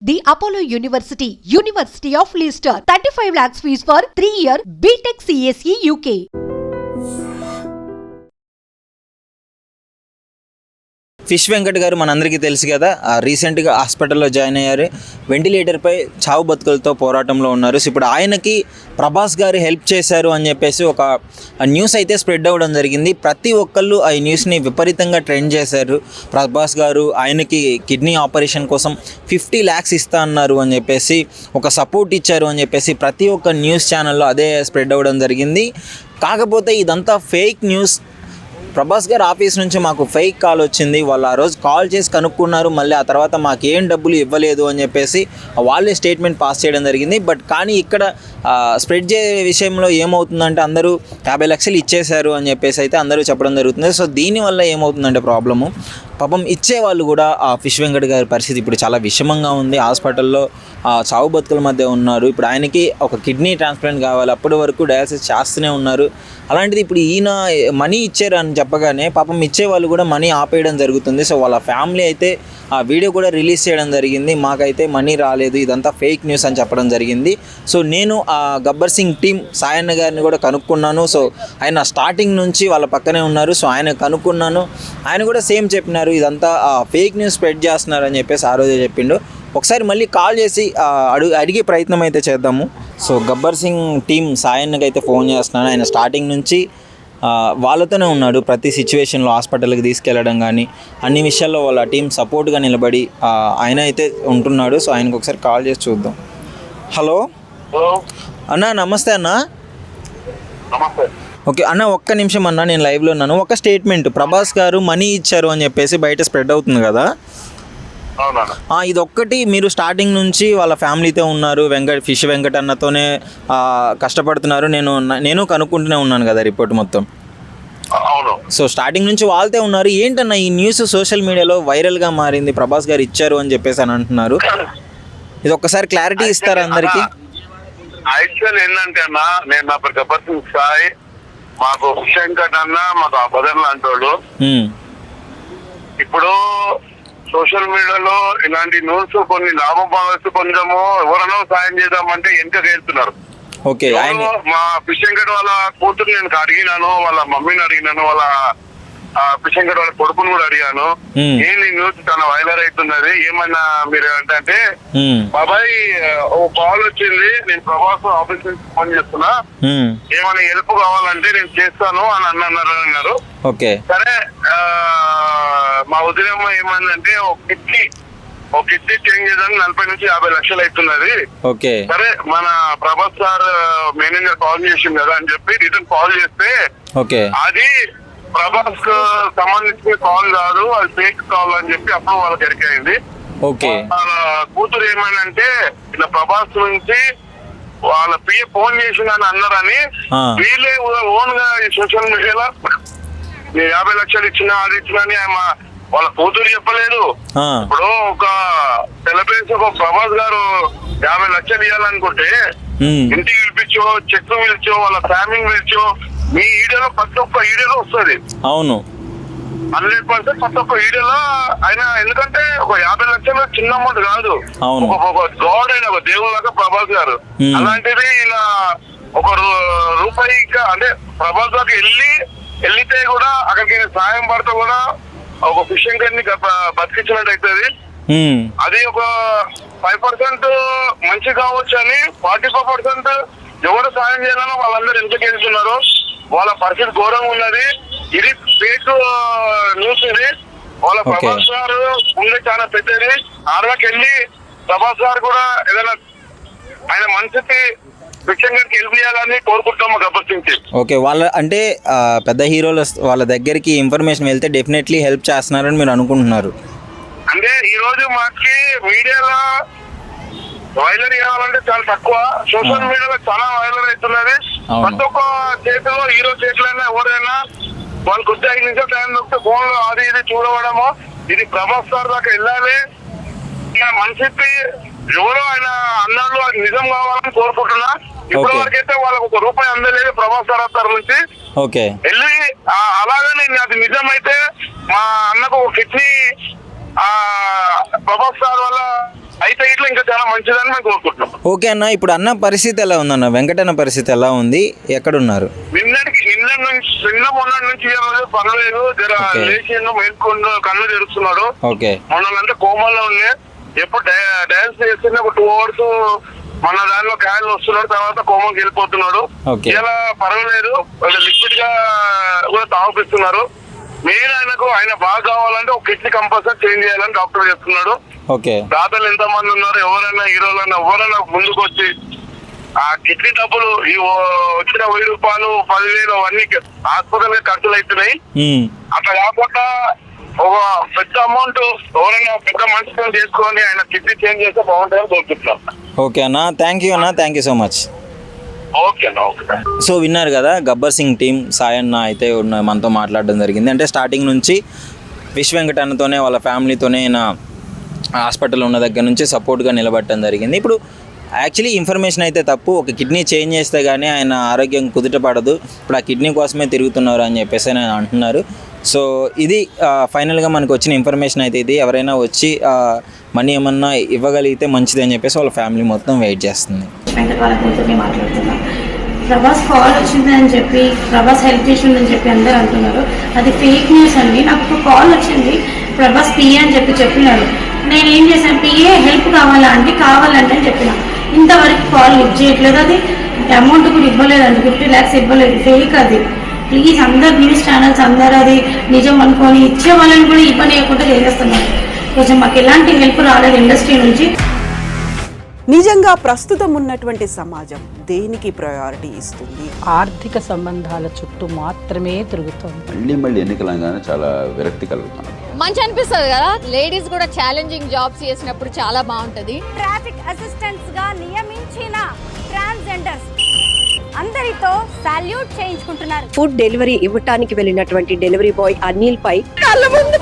The Apollo University, University of Leicester, 35 lakhs fees for 3-year BTech CSE UK. Fish Venkat గారు మనందరికీ తెలుసు కదా, రీసెంట్గా హాస్పిటల్లో జాయిన్ అయ్యారు. వెంటిలేటర్పై చావు బతుకులతో పోరాటంలో ఉన్నారు. సో ఇప్పుడు ఆయనకి ప్రభాస్ గారు హెల్ప్ చేశారు అని చెప్పేసి ఒక న్యూస్ అయితే స్ప్రెడ్ అవ్వడం జరిగింది. ప్రతి ఒక్కళ్ళు ఆ న్యూస్ని విపరీతంగా ట్రెండ్ చేశారు. ప్రభాస్ గారు ఆయనకి కిడ్నీ ఆపరేషన్ కోసం 50 lakhs ఇస్తా అన్నారు అని చెప్పేసి, ఒక సపోర్ట్ ఇచ్చారు అని చెప్పేసి ప్రతి ఒక్క న్యూస్ ఛానల్లో అదే స్ప్రెడ్ అవ్వడం జరిగింది. కాకపోతే ఇదంతా ఫేక్ న్యూస్. ప్రభాస్ గారు ఆఫీస్ నుంచి మాకు ఫేక్ కాల్ వచ్చింది, వాళ్ళు ఆ రోజు కాల్ చేసి కనుక్కున్నారు, మళ్ళీ ఆ తర్వాత మాకేం డబ్బులు ఇవ్వలేదు అని చెప్పేసి వాళ్ళే స్టేట్మెంట్ పాస్ చేయడం జరిగింది. బట్ కానీ ఇక్కడ స్ప్రెడ్ చేసే విషయంలో ఏమవుతుందంటే అందరూ 50 లక్షలు ఇచ్చేశారు అని చెప్పేసి అయితే అందరూ చెప్పడం జరుగుతుంది. సో దీనివల్ల ఏమవుతుందంటే ప్రాబ్లము, పాపం ఇచ్చేవాళ్ళు కూడా ఆ ఫిష్ వెంకట్ గారి పరిస్థితి ఇప్పుడు చాలా విషమంగా ఉంది. హాస్పిటల్లో చావు బతుకుల మధ్య ఉన్నారు. ఇప్పుడు ఆయనకి ఒక కిడ్నీ ట్రాన్స్ప్లాంట్ కావాలి, అప్పటి వరకు డయాలసిస్ చేస్తూనే ఉన్నారు. అలాంటిది ఇప్పుడు ఈయన మనీ ఇచ్చారు అని చెప్పగానే పాపం ఇచ్చేవాళ్ళు కూడా మనీ ఆపేయడం జరుగుతుంది. సో వాళ్ళ ఫ్యామిలీ అయితే ఆ వీడియో కూడా రిలీజ్ చేయడం జరిగింది, మాకైతే మనీ రాలేదు, ఇదంతా ఫేక్ న్యూస్ అని చెప్పడం జరిగింది. సో నేను ఆ గబ్బర్ సింగ్ టీం సాయన్న గారిని కూడా కనుక్కున్నాను. సో ఆయన స్టార్టింగ్ నుంచి వాళ్ళ పక్కనే ఉన్నారు. సో ఆయన కనుక్కున్నాను, ఆయన కూడా సేమ్ చెప్పినారు, ఇదంతా ఫేక్ న్యూస్ స్ప్రెడ్ చేస్తున్నారు అని చెప్పేసి ఆ రోజే చెప్పిండు. ఒకసారి మళ్ళీ కాల్ చేసి అడిగే ప్రయత్నం అయితే చేద్దాము. సో గబ్బర్ సింగ్ టీం సాయన్నకి అయితే ఫోన్ చేస్తున్నాను. ఆయన స్టార్టింగ్ నుంచి వాళ్ళతోనే ఉన్నాడు, ప్రతి సిచ్యువేషన్లో హాస్పిటల్కి తీసుకెళ్ళడం కానీ అన్ని విషయాల్లో వాళ్ళ టీం సపోర్ట్గా నిలబడి ఆయన అయితే ఉంటున్నాడు. సో ఆయనకు ఒకసారి కాల్ చేసి చూద్దాం. హలో అన్న, నమస్తే అన్న. ఓకే అన్న, ఒక్క నిమిషం అన్న, నేను లైవ్లో ఉన్నాను. ఒక స్టేట్మెంట్, ప్రభాస్ గారు మనీ ఇచ్చారు అని చెప్పేసి బయట స్ప్రెడ్ అవుతుంది కదా, ఇది ఒక్కటి మీరు స్టార్టింగ్ నుంచి వాళ్ళ ఫ్యామిలీతో ఉన్నారు, ఫిష్ వెంకట్ అన్నతోనే కష్టపడుతున్నారు, నేను కనుక్కుంటూనే ఉన్నాను కదా రిపోర్ట్ మొత్తం. సో స్టార్టింగ్ నుంచి వాళ్ళతో ఉన్నారు. ఏంటన్నా ఈ న్యూస్ సోషల్ మీడియాలో వైరల్గా మారింది, ప్రభాస్ గారు ఇచ్చారు అని చెప్పేసి అని అంటున్నారు. ఇది ఒక్కసారి క్లారిటీ ఇస్తారా అందరికి? యాక్చువల్ ఏంటంటే అన్న, నేను నా గబ్బర్ సింగ్ సాయి, మాకు ఫిష్ వెంకట్ అన్న మాకు ఆ బదర్ లాంటోళ్ళు. ఇప్పుడు సోషల్ మీడియాలో ఇలాంటి న్యూస్ కొన్ని లాభం భావిస్తూ కొంచెము ఎవరైనా సాయం చేద్దామంటే వెనక చేస్తున్నారు. మా ఫిష్ వెంకట్ వాళ్ళ కూతురు నేను అడిగినాను, వాళ్ళ మమ్మీని అడిగినాను, వాళ్ళ ఫిష్ వెంకట్ వాళ్ళ కొడుకుని కూడా అడిగాను. ఏంటి న్యూస్ చాలా వైరల్ అవుతున్నది, ఏమన్నా మీరు అంటే బాబాయ్ ఓ కాల్ వచ్చింది, నేను ప్రభాస్ ఆఫీస్ నుంచి ఫోన్ చేస్తున్నా, ఏమైనా హెల్ప్ కావాలంటే నేను చేస్తాను అని అన్నారు. సరే, మా ఉదయం ఏమైందంటే ఒక కిడ్నీ చేంజ్ చేయడానికి 40 నుంచి 50 లక్షలు అవుతున్నది. సరే, మన ప్రభాస్ సార్ మేనేజర్ కాల్ చేసింది కదా అని చెప్పి రిటర్న్ కాల్ చేస్తే అది ప్రభాస్ కు సంబంధించిన కాల్ కాదు, అది ఫేక్ కాల్ అని చెప్పి అప్పుడు వాళ్ళకి ఎరికైంది. వాళ్ళ కూతురు ఏమైందంటే ఇలా ప్రభాస్ నుంచి వాళ్ళ పిఏ ఫోన్ చేసిందని అన్నారని వీళ్ళే ఓన్ గా సోషల్ మీడియాలో 50 లక్షలు ఇచ్చినా అది ఇచ్చినా అని వాళ్ళ కూతురు చెప్పలేదు. ఇప్పుడు ఒక సెలబ్రేషన్ ఒక ప్రభాస్ గారు 50 లక్షలు ఇవ్వాలనుకుంటే ఇంటికి పిలిపించో, చెక్ పిలిచో, వాళ్ళ ఫ్యామిలీ పిలిచో, మీ ఈడియోలో ప్రతి ఒక్క ఈడియోలో వస్తుంది. అవును, 100% ప్రతి ఒక్క ఈడియోలో ఆయన. ఎందుకంటే ఒక 50 లక్షలు చిన్న అమౌంట్ కాదు, ఒక గాడ్ అయిన ఒక దేవుళ్ళగా ప్రభాస్ గారు. అలాంటిది ఇలా ఒక రూపాయి అంటే ప్రభాస్ గారికి వెళ్ళితే కూడా అక్కడికి సాయం పడితే కూడా ఒక ఫిష్ వెంకట్ ని బతికించినట్టు అవుతుంది. అది ఒక 5% మంచి కావచ్చు అని 45% ఎవరు సాయం చేయాలనో వాళ్ళందరూ ఎందుకు వెళ్తున్నారు, వాళ్ళ పరిస్థితి ఘోరంగా ఉన్నది. ఇది ఫేక్ న్యూస్. ఇది వాళ్ళ ప్రభాస్ గారు ఉండే చాలా పెద్దది. ఆడకి వెళ్ళి ప్రభాస్ గారు కూడా ఏదైనా ఆయన మనసుకి హెల్ప్ చేయాలని కోరుకుంటాము గబ్బర్ సింగ్. ఓకే, వాళ్ళ అంటే పెద్ద హీరోలు వాళ్ళ దగ్గరికి ఇన్ఫర్మేషన్ వెళ్తే డెఫినెట్లీ హెల్ప్ చేస్తున్నారని మీరు అనుకుంటున్నారు? అంటే ఈ రోజు మాకి మీడియాలో వైరల్ కావాలంటే చాలా తక్కువ, సోషల్ మీడియాలో చాలా వైరల్ అవుతున్నది. ప్రతి ఒక్క చేతిలో హీరో చేతులైనా ఎవరైనా వాళ్ళకి 5 నిమిషాలు టైం దొరికితే ఫోన్ లో అది ఇది చూడవడము. ఇది ప్రభాస్ సార్ దాకా వెళ్ళాలి. మనిషికి ఎవరో ఆయన అన్నాళ్ళు అది నిజం కావాలని కోరుకుంటున్నా. ఇప్పటి వరకైతే వాళ్ళకి ₹1 అందలేదు ప్రభాస్ సార్ నుంచి. వెళ్ళి అలాగే నేను అది నిజమైతే మా అన్నకు ఒక కిడ్నీ ప్రభాస్ సార్ వల్ల అయితే ఇట్లా ఇంకా చాలా మంచిదని మేము కోరుకుంటున్నాం. ఓకే అన్న, ఇప్పుడు అన్న పరిస్థితి ఎలా ఉందన్న? వెంకటన్న పరిస్థితి ఎలా ఉంది? ఎక్కడున్నారు? నిన్న మొన్న నుంచి పర్వాలేదు, జర లేచి మేల్కొండు, కళ్ళు తెరుస్తున్నాడు. ఓకే. మొన్నంటే కోమాలో ఉండే, ఎప్పుడు డాన్స్ చేస్తున్నా ఒక 2 hours మన దానిలో కాయలు వస్తున్నాడు, తర్వాత కోమాకి వెళ్ళిపోతున్నాడు. ఇలా పర్వాలేదు, లిక్విడ్ గా కూడా తాగిపిస్తున్నారు. మెయిన్ ఆయన బాగా కావాలంటే ఒక కిడ్నీ కంపల్సరీ చేంజ్ చేయాలని డాక్టర్ చెప్తున్నాడు. దాతలు ఎంత మంది ఉన్నారు, ఎవరైనా హీరోలైనా ఎవరైనా ముందుకు వచ్చి ఆ కిడ్నీ డబ్బులు ఈ వచ్చిన 1000 రూపాయలు 10,000 అవన్నీ హాస్పిటల్ గా ఖర్చులు అవుతున్నాయి. అట్లా కాకుండా ఒక పెద్ద అమౌంట్ ఎవరైనా పెద్ద మనిషితో చేసుకొని ఆయన కిడ్నీ చేంజ్ చేస్తే బాగుంటుందని కోరుకుంటున్నాం. ఓకే అన్న, థ్యాంక్ యూ అన్న, thank you so much. Okay అన్న, ఓకే. సో విన్నారు కదా, గబ్బర్ సింగ్ టీం సాయన్న అయితే మనతో మాట్లాడడం జరిగింది. అంటే స్టార్టింగ్ నుంచి విశ్వ వెంకట అన్నతోనే వాళ్ళ ఫ్యామిలీతోనే ఆయన హాస్పిటల్ ఉన్న దగ్గర నుంచి సపోర్ట్గా నిలబడటం జరిగింది. ఇప్పుడు యాక్చువల్లీ ఇన్ఫర్మేషన్ అయితే తప్పు, ఒక కిడ్నీ చేంజ్ చేస్తే కానీ ఆయన ఆరోగ్యం కుదుట పడదు, ఇప్పుడు ఆ కిడ్నీ కోసమే తిరుగుతున్నారు అని చెప్పేసి ఆయన అంటున్నారు. సో ఇది ఫైనల్గా మనకు వచ్చిన ఇన్ఫర్మేషన్ అయితే ఇది. ఎవరైనా వచ్చి మనీ ఏమన్నా ఇవ్వగలిగితే మంచిది అని చెప్పేసి వాళ్ళ ఫ్యామిలీ మొత్తం వెయిట్ చేస్తుంది. ప్రభాస్ కాల్ వచ్చిందని చెప్పి, ప్రభాస్ హెల్ప్ చేసిందని చెప్పి అందరూ అంటున్నారు. అది ఫేక్ న్యూస్ అండి. నాకు ఒక కాల్ వచ్చింది, ప్రభాస్ పిఏ అని చెప్పినాడు. నేను ఏం చేశాను, పిఏ హెల్ప్ కావాలా అంటే కావాలంటే అని చెప్పిన. ఇంతవరకు కాల్ లిఫ్ట్ చేయట్లేదు. అది అమౌంట్ కూడా ఇవ్వలేదండి, 50 lakhs ఇవ్వలేదు, ఫేక్ అది. ప్లీజ్ అందరు న్యూస్ ఛానల్స్ అందరూ అది నిజం అనుకొని ఇచ్చే వాళ్ళని కూడా ఇవ్వలేకుండా చేసేస్తున్నారు. కొంచెం మాకు ఎలాంటి హెల్ప్ రాలేదు ఇండస్ట్రీ నుంచి. నిజంగా ప్రస్తుతం ఉన్నటువంటి సమాజం దేనికి ప్రయారిటీ ఇస్తుంది? ఆర్థిక సంబంధాల చుట్టూ మాత్రమే తిరుగుతుంది. మళ్ళీ ఎన్నికలంగానే చాలా విరక్తి కలుగుతుంది. మంచి అనిపిస్తుంది కదా, లేడీస్ కూడా ఛాలెంజింగ్ జాబ్స్ చేసినప్పుడు చాలా బాగుంటది. ట్రాఫిక్ అసిస్టెంట్స్ గా నియమించిన ట్రాన్స్జెండర్స్ అందరితో సాల్యూట్ చేయించుకుంటున్నారు. ఫుడ్ డెలివరీ ఇవ్వటానికి వెళ్ళినటువంటి డెలివరీ బాయ్ అనిల్ పై కళ్ళ ముందు